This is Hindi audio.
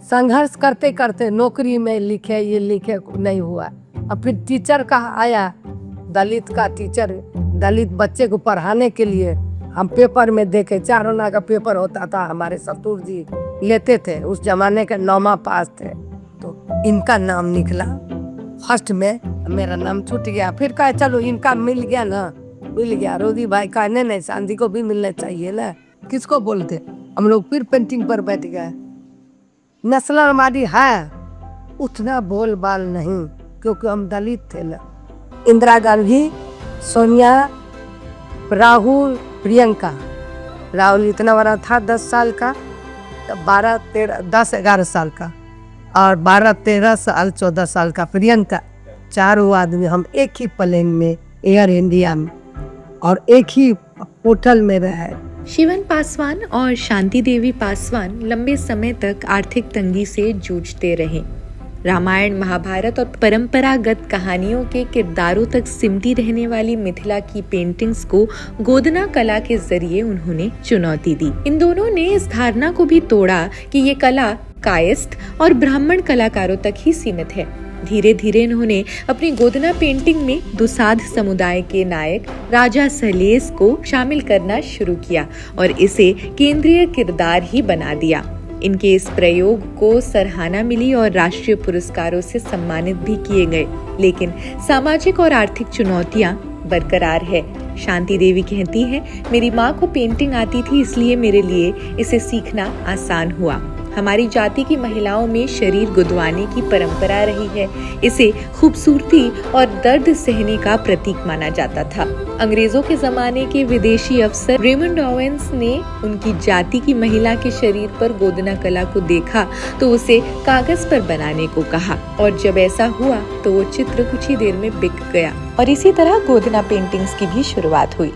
संघर्ष करते करते नौकरी में लिखे ये लिखे नहीं हुआ। अब फिर टीचर का आया, दलित का टीचर, दलित बच्चे को पढ़ाने के लिए हम पेपर में देखे, 4 आना का पेपर होता था, हमारे ससुर जी लेते थे, उस जमाने के 9वां पास थे, तो इनका नाम निकला फर्स्ट में, मेरा नाम छूट गया। फिर कहे चलो इनका मिल गया ना, मिल गया। रोदी भाई कहने नहीं, शांति को भी मिलना चाहिए ना, किसको बोलते। हम लोग फिर पेंटिंग पर बैठ गए। नस्ल हमारी है, उतना बोल बाल नहीं, क्योंकि हम दलित थे ना। इंदिरा गांधी, सोनिया, राहुल, प्रियंका। राहुल इतना बड़ा था 10 साल का, 12, 13, 10, 11 साल का, और 12, 13 साल, 14 साल का प्रियंका। चारों आदमी हम एक ही प्लेन में, एयर इंडिया में, और एक ही होटल में रहे। शिवन पासवान और शांति देवी पासवान लंबे समय तक आर्थिक तंगी से जूझते रहे। रामायण, महाभारत और परंपरागत कहानियों के किरदारों तक सिमटी रहने वाली मिथिला की पेंटिंग्स को गोदना कला के जरिए उन्होंने चुनौती दी। इन दोनों ने इस धारणा को भी तोड़ा कि ये कला कायस्थ और ब्राह्मण कलाकारों तक ही सीमित है। धीरे धीरे इन्होंने अपनी गोदना पेंटिंग में दुसाध समुदाय के नायक राजा सहलेस को शामिल करना शुरू किया और इसे केंद्रीय किरदार ही बना दिया। इनके इस प्रयोग को सराहना मिली और राष्ट्रीय पुरस्कारों से सम्मानित भी किए गए, लेकिन सामाजिक और आर्थिक चुनौतियां बरकरार है। शांति देवी कहती हैं, मेरी माँ को पेंटिंग आती थी, इसलिए मेरे लिए इसे सीखना आसान हुआ। हमारी जाति की महिलाओं में शरीर गुदवाने की परंपरा रही है। इसे खूबसूरती और दर्द सहने का प्रतीक माना जाता था। अंग्रेजों के जमाने के विदेशी अफसर रेमंड ओवेंस ने उनकी जाति की महिला के शरीर पर गोदना कला को देखा तो उसे कागज पर बनाने को कहा, और जब ऐसा हुआ तो वो चित्र कुछ ही देर में बिक गया और इसी तरह गोदना पेंटिंग्स की भी शुरुआत हुई।